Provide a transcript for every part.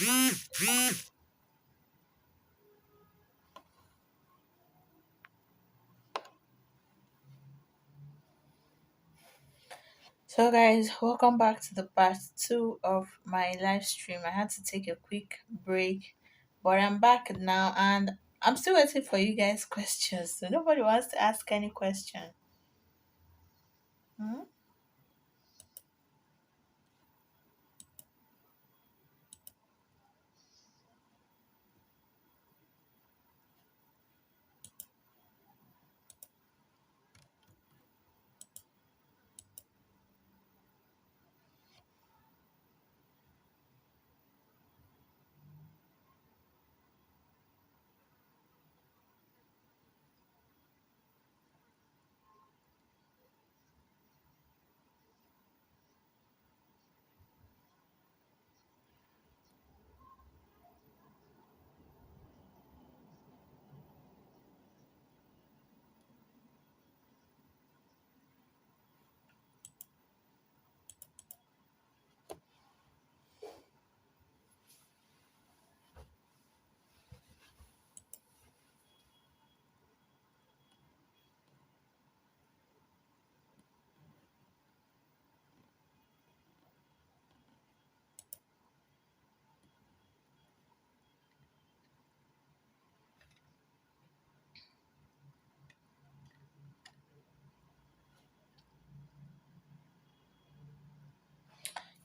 So, guys, welcome back to the part two of my live stream. I had to take a quick break, but I'm back now and I'm still waiting for you guys' questions. So, nobody wants to ask any question. Hmm?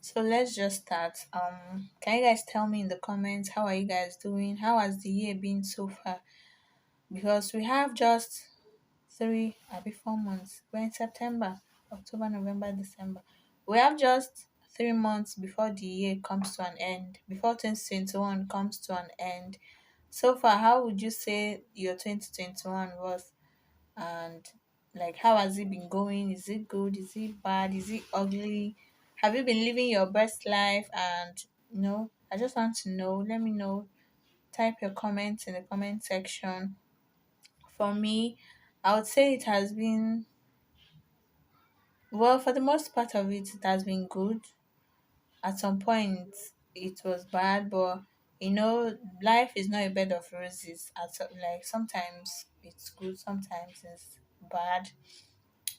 So, let's just start. Can you guys tell me in the comments how are you guys doing? How has the year been so far? Because we have just three, maybe 4 months. We're in September, October, November, December. We have just 3 months before the year comes to an end, before 2021 comes to an end. So far, how would you say your 2021 was? And like, how has it been going? Is it good? Is it bad? Is it ugly? Have you been living your best life? And I just want to know. Let me know. Type your comments in the comment section. For me, I would say it has been, well, for the most part of it, it has been good. At some point, it was bad, but life is not a bed of roses. Like sometimes it's good, sometimes it's bad.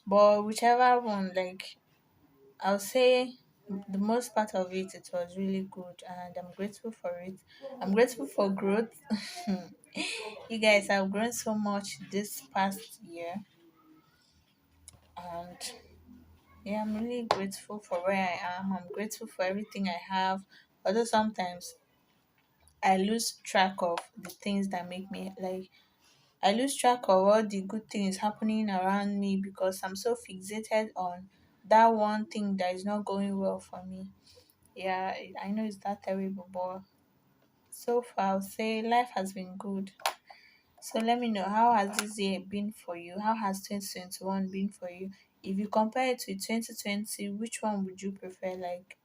But whichever one, like I'll say, the most part of it, it was really good, and I'm grateful for it. I'm grateful for growth. You guys have grown so much this past year, and yeah, I'm really grateful for where I am. I'm grateful for everything I have. Although sometimes I lose track of the things that make me like I lose track of all the good things happening around me because I'm so fixated on that one thing that is not going well for me. Yeah, I know it's that terrible, but so far I'll say life has been good. So let me know, how has this year been for you? How has 2021 been for you? If you compare it to 2020, which one would you prefer? Like,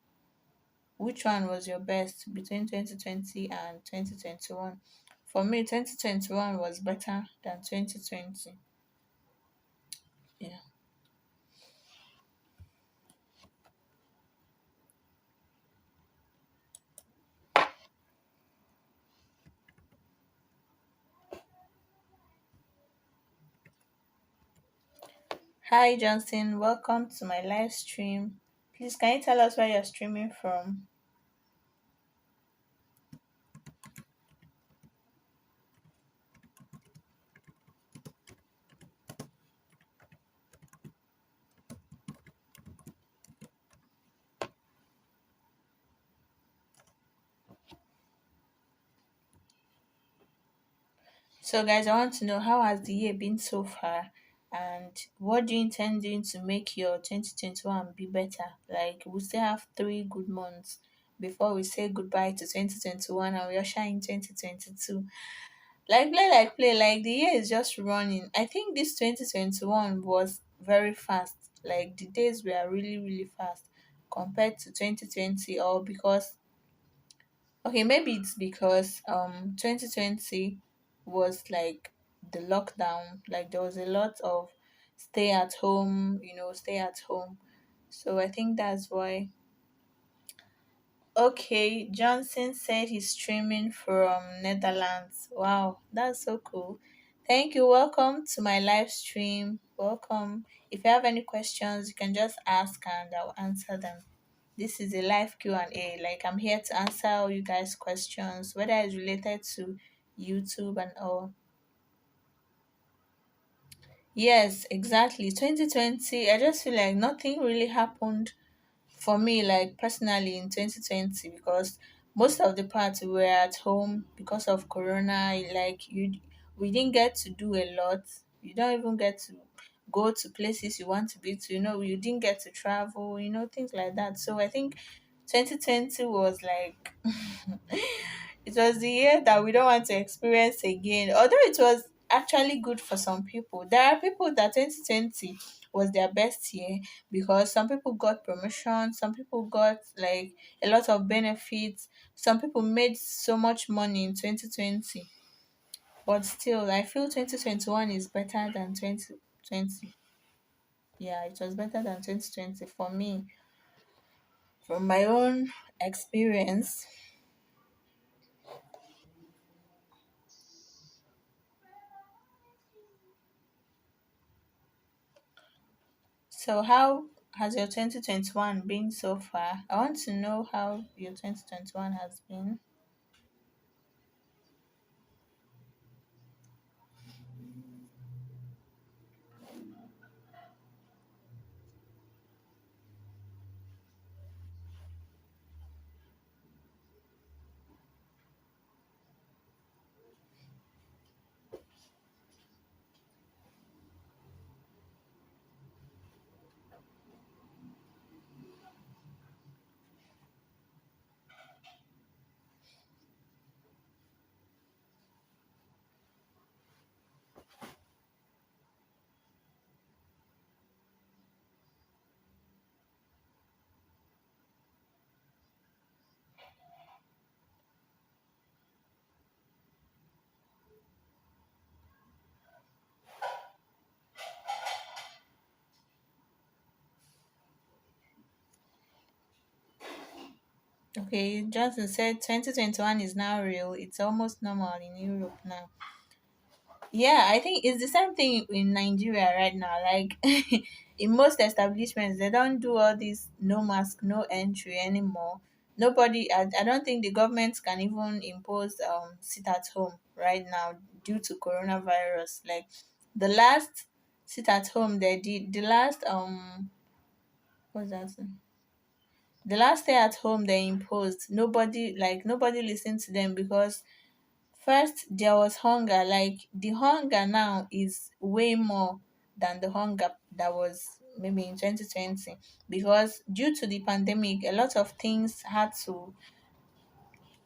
which one was your best between 2020 and 2021? For me, 2021 was better than 2020. Yeah. Hi, Johnson. Welcome to my live stream. Please, can you tell us where you're streaming from? So, guys, I want to know, how has the year been so far, and what do you intend doing to make your 2021 be better? Like, we still have 3 good months before we say goodbye to 2021 and we usher in 2022. Like the year is just running. I think this 2021 was very fast. Like, the days were really, really fast compared to 2020, or because, okay, maybe it's because 2020 was like the lockdown, like there was a lot of stay at home. So I think that's why Okay, Johnson said he's streaming from Netherlands. Wow, that's so cool. Thank you. Welcome to my live stream. Welcome. If you have any questions, you can just ask and I'll answer them. This is a live Q&A. Like I'm here to answer all you guys' questions, whether it's related to YouTube and all. Yes, exactly. 2020, I just feel like nothing really happened for me, like personally in 2020, because most of the parts we were at home because of corona. Like we didn't get to do a lot. You don't even get to go to places you want to be to, you didn't get to travel, things like that. So I think 2020 was like it was the year that we don't want to experience again. Although it was actually good for some people. There are people that 2020 was their best year because some people got promotion, some people got like a lot of benefits, some people made so much money in 2020. But still, I feel 2021 is better than 2020. Yeah, it was better than 2020 for me from my own experience. So, how has your 2021 been so far? I want to know how your 2021 has been. Okay, Johnson said 2021 is now real. It's almost normal in Europe now. Yeah, I think it's the same thing in Nigeria right now. Like in most establishments, they don't do all this no mask, no entry anymore. Nobody, I don't think the government can even impose sit at home right now due to coronavirus. Like the last sit at home they did, the last what's that? The last stay at home they imposed, nobody listened to them because first, there was hunger. Like the hunger now is way more than the hunger that was maybe in 2020 because due to the pandemic, a lot of things had to,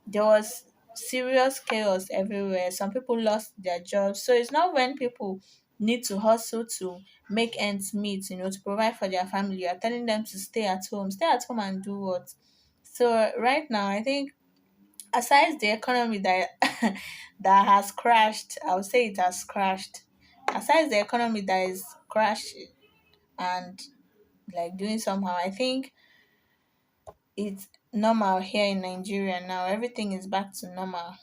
there was serious chaos everywhere. Some people lost their jobs. So it's not when people need to hustle to make ends meet, to provide for their family. You're telling them to stay at home. Stay at home and do what? So right now, I think aside the economy that that has crashed, I would say it has crashed. Aside the economy that is crashed and like doing somehow, I think it's normal here in Nigeria now. Everything is back to normal,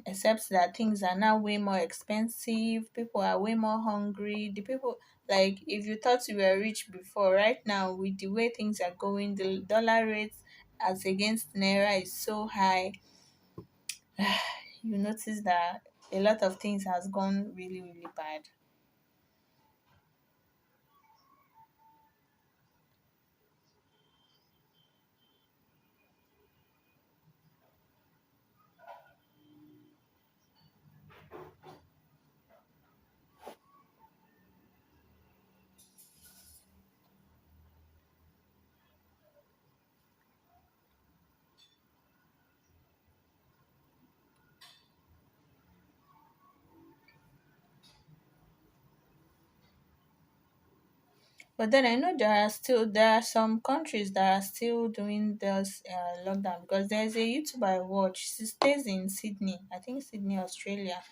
except that things are now way more expensive. People are way more hungry. The people, like if you thought you were rich before, right now with the way things are going, the dollar rates as against naira is so high. You notice that a lot of things has gone really really bad. But then I know there are some countries that are still doing this lockdown because there's a YouTuber I watch. She stays in Sydney, I think Sydney, Australia,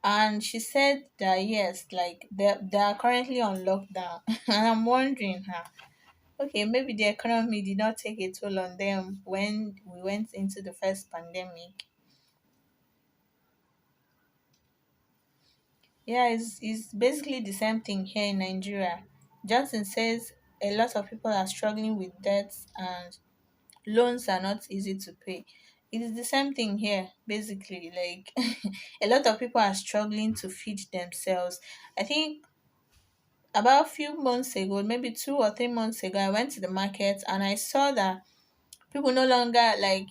and she said that yes, like they are currently on lockdown, and I'm wondering, huh, Okay, maybe the economy did not take a toll on them when we went into the first pandemic. Yeah, it's basically the same thing here in Nigeria. Johnson says a lot of people are struggling with debts and loans are not easy to pay. It is the same thing here, basically. Like a lot of people are struggling to feed themselves. I think about a few months ago, maybe 2 or 3 months ago, I went to the market and I saw that people no longer like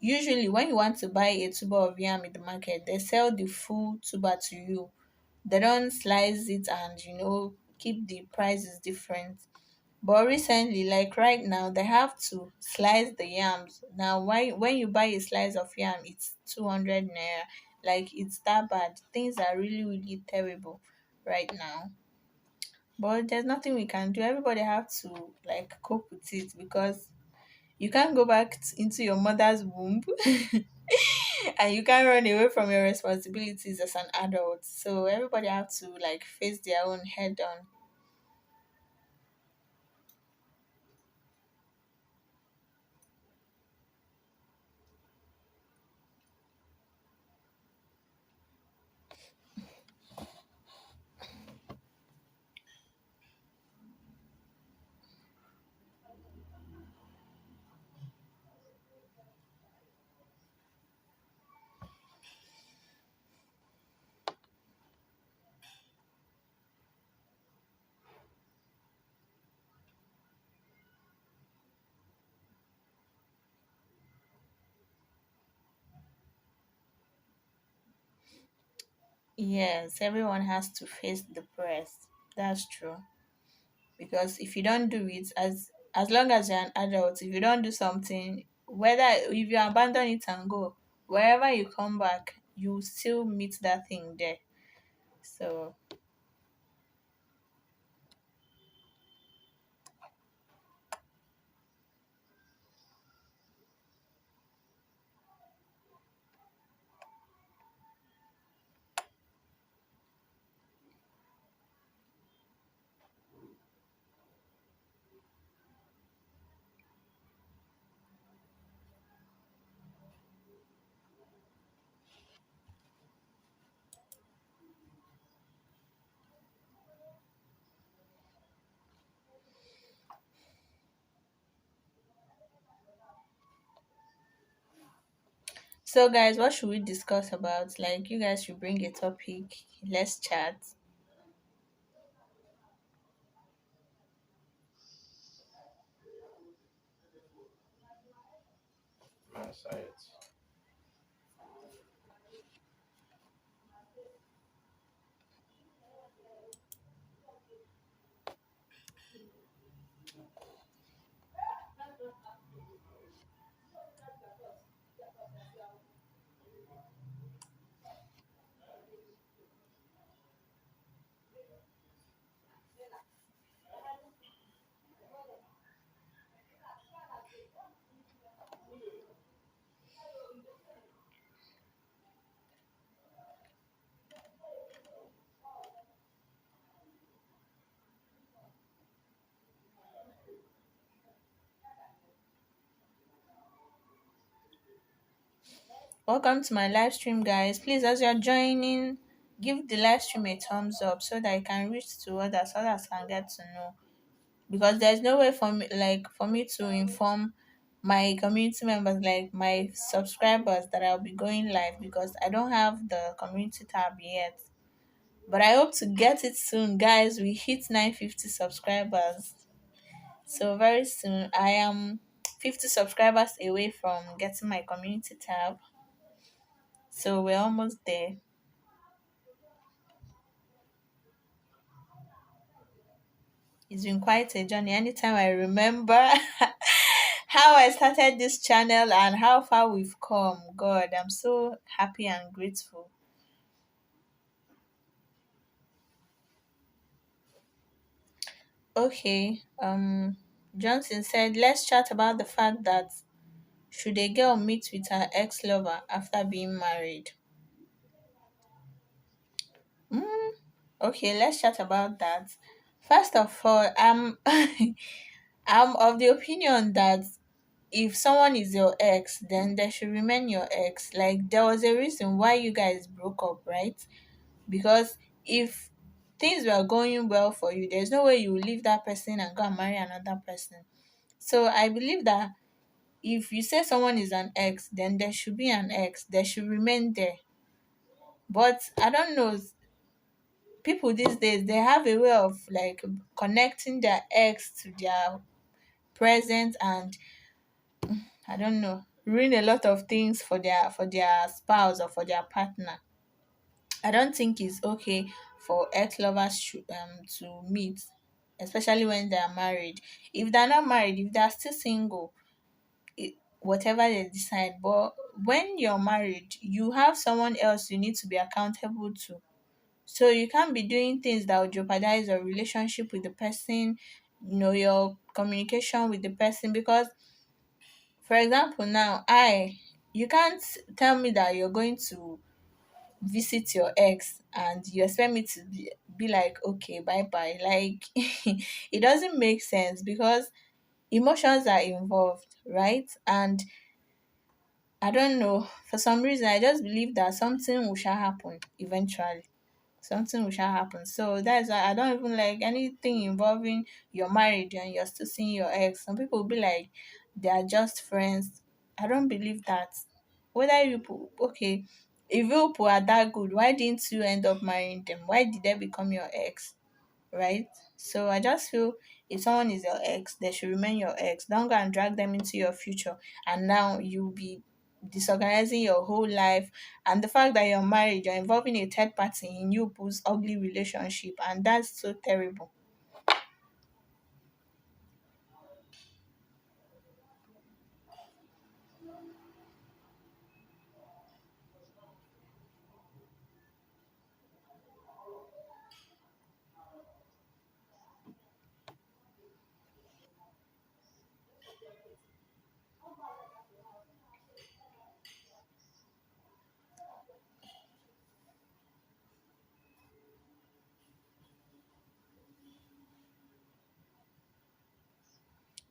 usually when you want to buy a tuber of yam in the market, they sell the full tuber to you. They don't slice it and keep the prices different. But recently, like right now, they have to slice the yams. Now, why when you buy a slice of yam, it's 200 naira. Like it's that bad. Things are really, really terrible right now. But there's nothing we can do. Everybody have to like cope with it because you can't go back into your mother's womb and you can't run away from your responsibilities as an adult. So everybody have to like face their own head on. Yes, everyone has to face the press. That's true. Because if you don't do it, as long as you're an adult, if you don't do something, whether if you abandon it and go, wherever you come back, you still meet that thing there. So so guys, what should we discuss about? Like you guys should bring a topic. Let's chat. Welcome to my live stream, guys. Please, as you're joining, give the live stream a thumbs up so that I can reach to others, others can get to know. Because there's no way for me, like for me to inform my community members, like my subscribers, that I'll be going live because I don't have the community tab yet. But I hope to get it soon, guys. We hit 950 subscribers. So very soon I am 50 subscribers away from getting my community tab. So we're almost there. It's been quite a journey. Anytime I remember how I started this channel and how far we've come, God, I'm so happy and grateful. Okay, Johnson said, let's chat about the fact that should a girl meet with her ex lover after being married? Mm, okay, let's chat about that. First of all, I'm of the opinion that if someone is your ex, then they should remain your ex. Like there was a reason why you guys broke up, right? Because if things were going well for you, there's no way you will leave that person and go and marry another person. So I believe that if you say someone is an ex, then there should be an ex. They should remain there. But I don't know, people these days they have a way of like connecting their ex to their present, and I don't know, ruin a lot of things for their spouse or for their partner. I don't think it's okay for ex lovers to meet, especially when they are married. If they're not married, if they're still single, whatever they decide. But when you're married, you have someone else you need to be accountable to. So you can't be doing things that will jeopardize your relationship with the person, your communication with the person. Because, for example, now you can't tell me that you're going to visit your ex and you expect me to be like, okay, bye bye. Like, it doesn't make sense because emotions are involved, right? And I don't know, for some reason, I just believe that something will shall happen eventually. Something will shall happen. So that's why I don't even like anything involving you're married and you're still seeing your ex. Some people will be like they are just friends. I don't believe that. Whether okay, if you people are that good, why didn't you end up marrying them? Why did they become your ex? Right? So I just feel if someone is your ex, they should remain your ex. Don't go and drag them into your future, and now you'll be disorganizing your whole life. And the fact that you're married, you're involving a third party in you people's ugly relationship, and that's so terrible.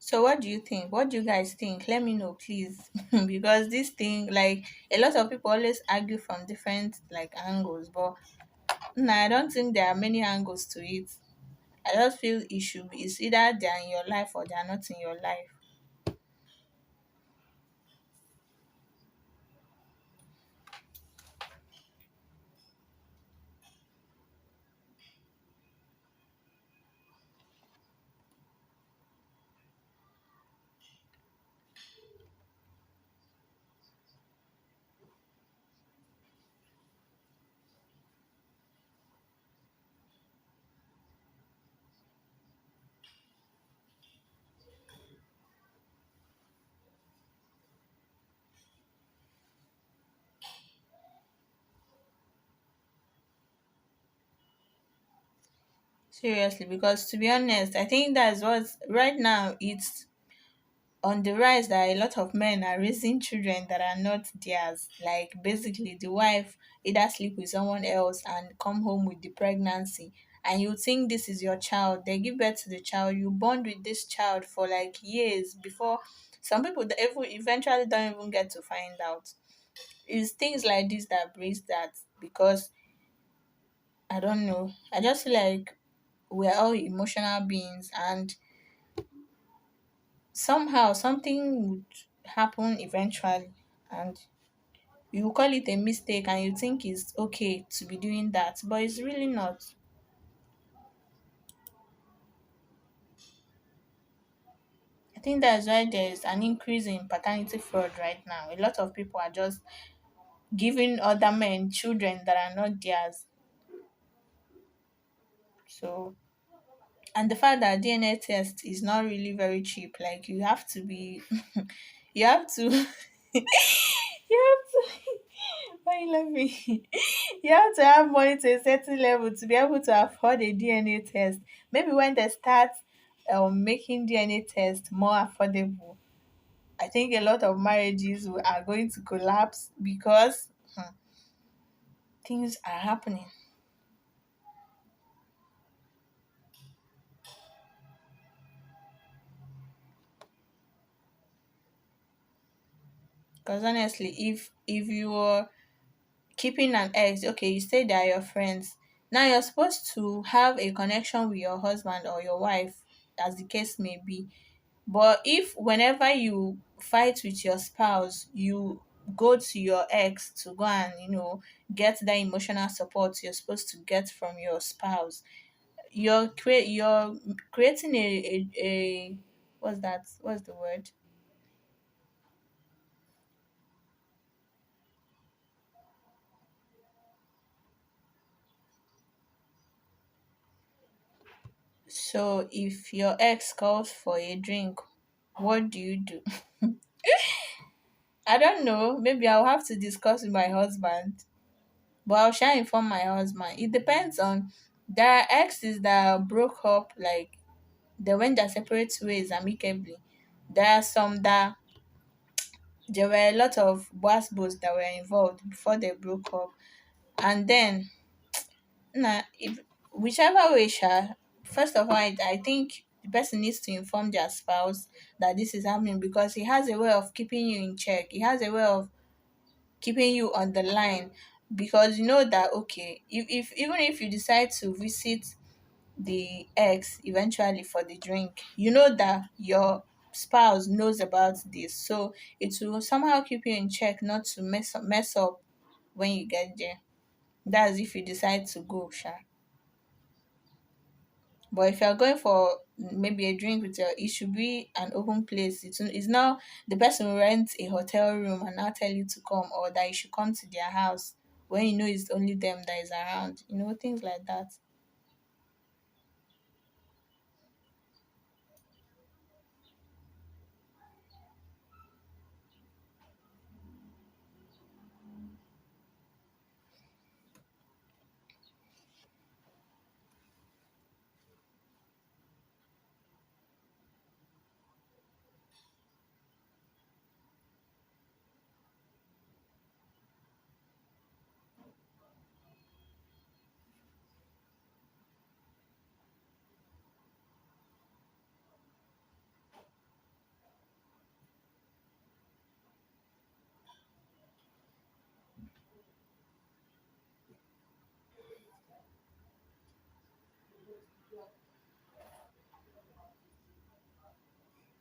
So what do you think? What do you guys think? Let me know, please. Because this thing, like a lot of people always argue from different like angles, but no, I don't think there are many angles to it. I just feel it should be, it's either they're in your life or they're not in your life. Seriously, because to be honest, I think that's what right now it's on the rise that a lot of men are raising children that are not theirs. Like basically the wife either sleep with someone else and come home with the pregnancy, and you think this is your child. They give birth to the child, you bond with this child for like years before some people that eventually don't even get to find out. It's things like this that brings that, because I don't know. I just feel like we're all emotional beings, and somehow something would happen eventually, and you call it a mistake and you think it's okay to be doing that, but it's really not. I think that's why there's an increase in paternity fraud right now. A lot of people are just giving other men children that are not theirs. So, and the fact that DNA test is not really very cheap, like you have to be you have to you have to why you love me. You have to have money to a certain level to be able to afford a DNA test. Maybe when they start making DNA tests more affordable, I think a lot of are going to collapse because things are happening. Because honestly, if you were keeping an ex, okay, you say they are your friends. Now you're supposed to have a connection with your husband or your wife, as the case may be. But if whenever you fight with your spouse, you go to your ex to go and, get that emotional support you're supposed to get from your spouse, you're creating a what's that? What's the word? So if your ex calls for a drink, what do you do? I don't know. Maybe I'll have to discuss with my husband. But I'll shall inform my husband. It depends on, there are exes that broke up, like they went their separate ways amicably. There are some that there were a lot of boss that were involved before they broke up. And then, nah, if whichever way, first of all, I think the person needs to inform their spouse that this is happening, because he has a way of keeping you in check. He has a way of keeping you on the line, because you know that, okay, if even if you decide to visit the ex eventually for the drink, you know that your spouse knows about this, so it will somehow keep you in check not to mess up when you get there. That's if you decide to go, sha. But if you're going for maybe a drink with your, it should be an open place. It's not the person will rent a hotel room and now tell you to come, or that you should come to their house when you know it's only them that is around. Things like that.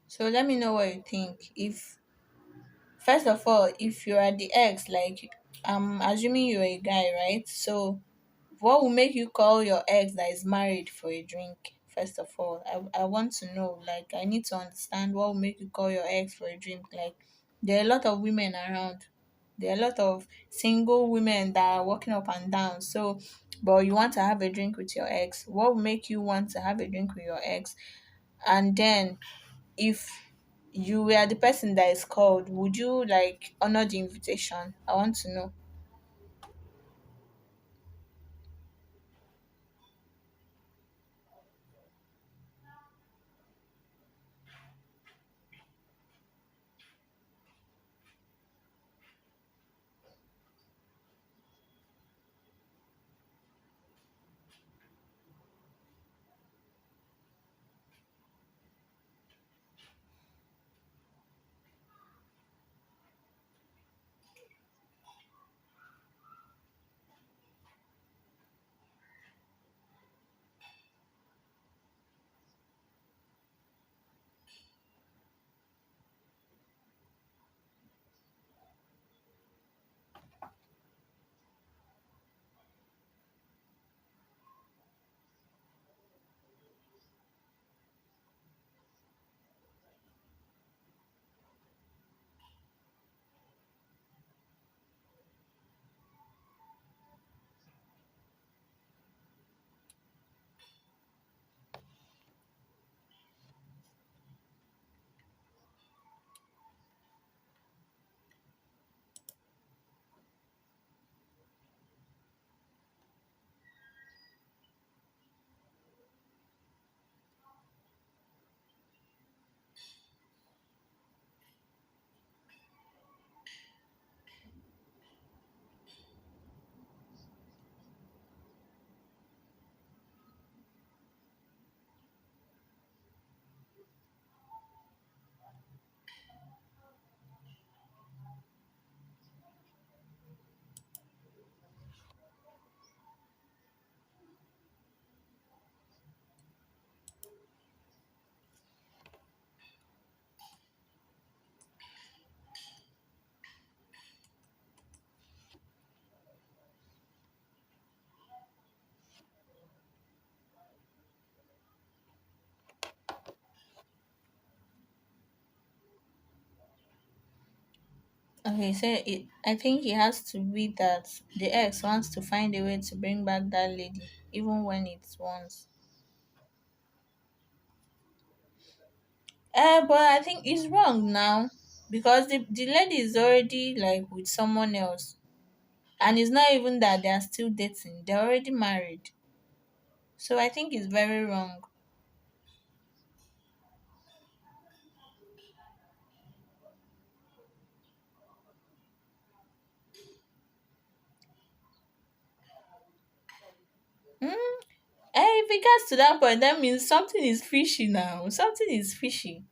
So let me know what you think. If First of all, if you are the ex, like, I'm assuming you're a guy, right? So what will make you call your ex that is married for a drink? First of all, I want to know, like, I need to understand what will make you call your ex for a drink. Like, there are a lot of women around. There are a lot of single women that are walking up and down. So, but you want to have a drink with your ex. What will make you want to have a drink with your ex? And then, if you were the person that is called, would you like honor the invitation? I want to know. Okay, so I think it has to be that the ex wants to find a way to bring back that lady, even when it's once. But I think it's wrong now because the lady is already like with someone else, and it's not even that they are still dating; they're already married. So I think it's very wrong. Hmm? If it gets to that point, that means something is fishy now. Something is fishy.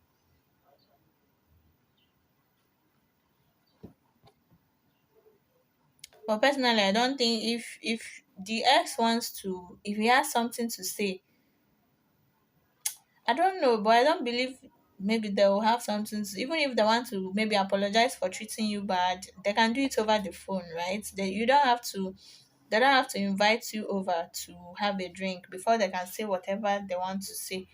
But personally, I don't think if the ex wants to, if he has something to say, I don't know, but I don't believe maybe they will have something to, even if they want to maybe apologize for treating you bad, they can do it over the phone, right? They don't have to invite you over to have a drink before they can say whatever they want to say.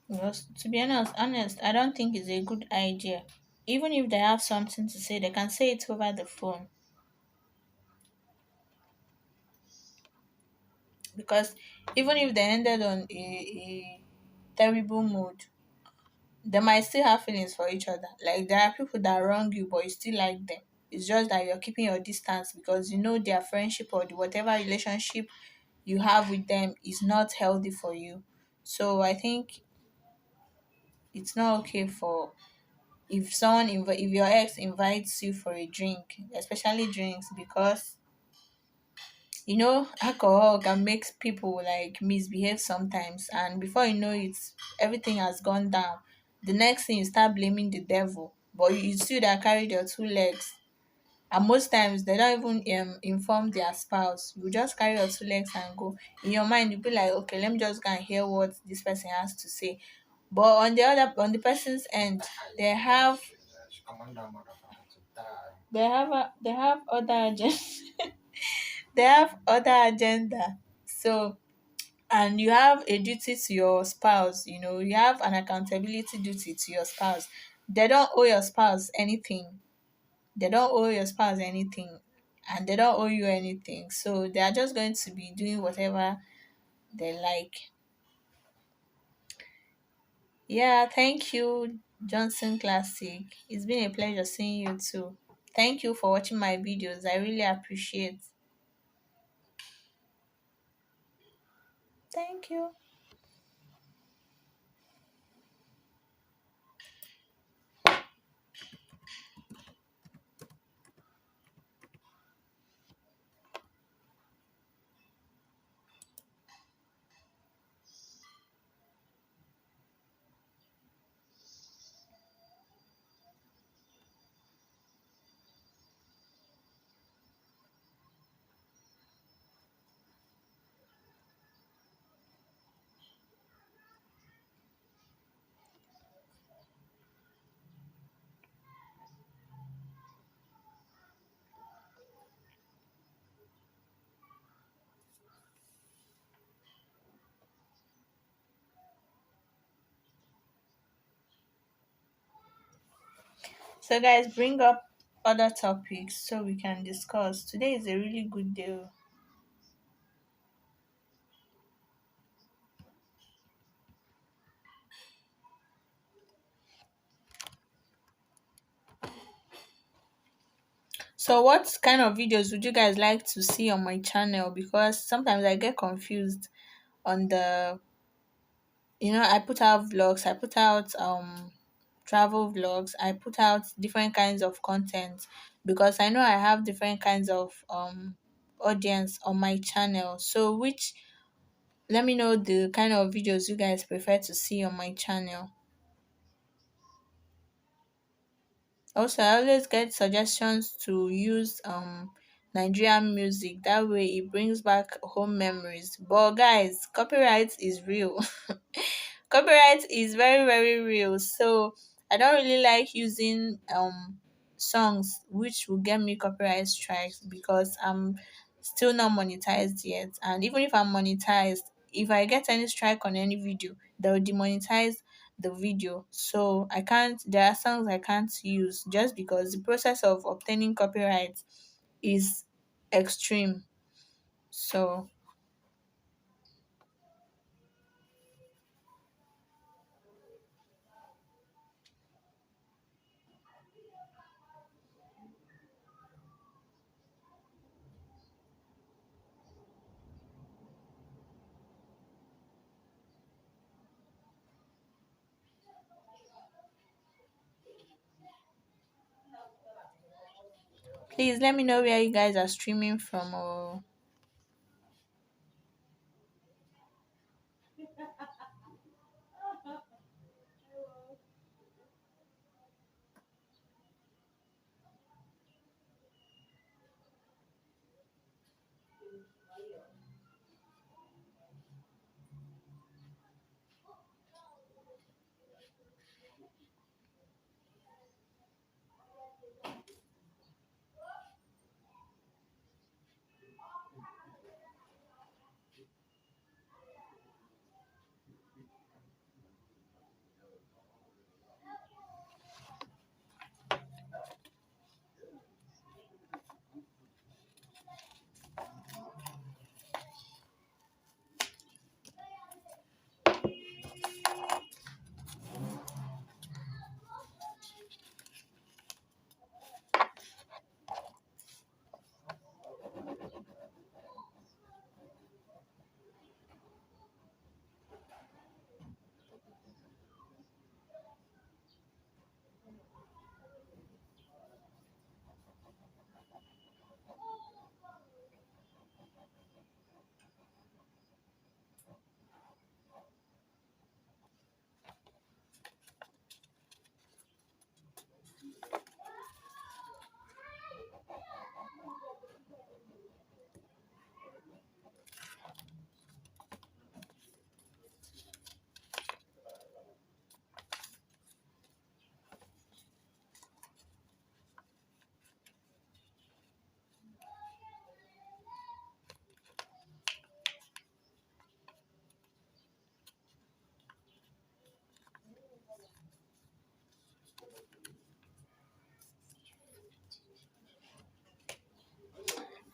Because to be honest, I don't think it's a good idea. Even if they have something to say, they can say it over the phone. Because even if they ended on a terrible mood, they might still have feelings for each other. Like there are people that wrong you, but you still like them. It's just that you're keeping your distance because you know their friendship or whatever relationship you have with them is not healthy for you. So I think it's not okay for if your ex invites you for a drink, especially drinks, because you know alcohol can make people like misbehave sometimes, and before you know it, everything has gone down. The next thing you start blaming the devil, but you still that carried your two legs, and most times they don't even inform their spouse. You just carry your two legs and go. In your mind you be like, okay, let me just go and hear what this person has to say. But on the person's end, they have they have other agenda. They have other agenda. So, and you have a duty to your spouse, you know, you have an accountability duty to your spouse. They don't owe your spouse anything. They don't owe your spouse anything, and they don't owe you anything. So they are just going to be doing whatever they like. Yeah, thank you, Johnson Classic. It's been a pleasure seeing you too. Thank you for watching my videos. I really appreciate. Thank you. So, guys, bring up other topics so we can discuss. Today is a really good day. So what kind of videos would you guys like to see on my channel? Because sometimes I get confused on the, I put out vlogs, I put out travel vlogs, I put out different kinds of content because I know I have different kinds of audience on my channel. So which let me know the kind of videos you guys prefer to see on my channel. Also, I always get suggestions to use Nigerian music. That way it brings back home memories. But guys, copyright is real. Copyright is very very real. So I don't really like using songs which will get me copyright strikes because I'm still not monetized yet. And even if I'm monetized, if I get any strike on any video, they'll demonetize the video. So I can't, there are songs I can't use just because the process of obtaining copyright is extreme. So please let me know where you guys are streaming from. Or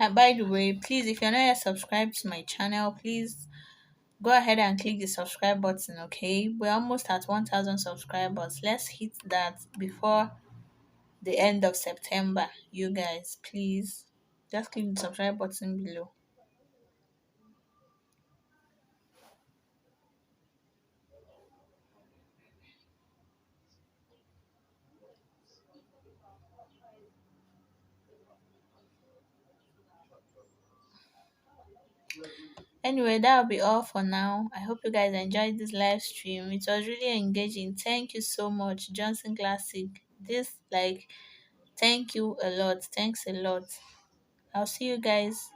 and by the way, please, if you're not yet subscribed to my channel, please go ahead and click the subscribe button. Okay, we're almost at 1,000 subscribers. Let's hit that before the end of September. You guys, please just click the subscribe button below. Anyway, that'll be all for now. I hope you guys enjoyed this live stream. It was really engaging. Thank you so much, Johnson Classic. This, like, thank you a lot. Thanks a lot. I'll see you guys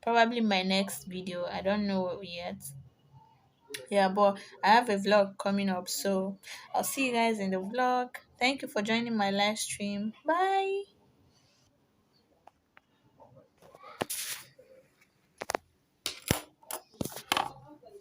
probably my next video. I don't know yet. Yeah, but I have a vlog coming up, so I'll see you guys in the vlog. Thank you for joining my live stream. Bye.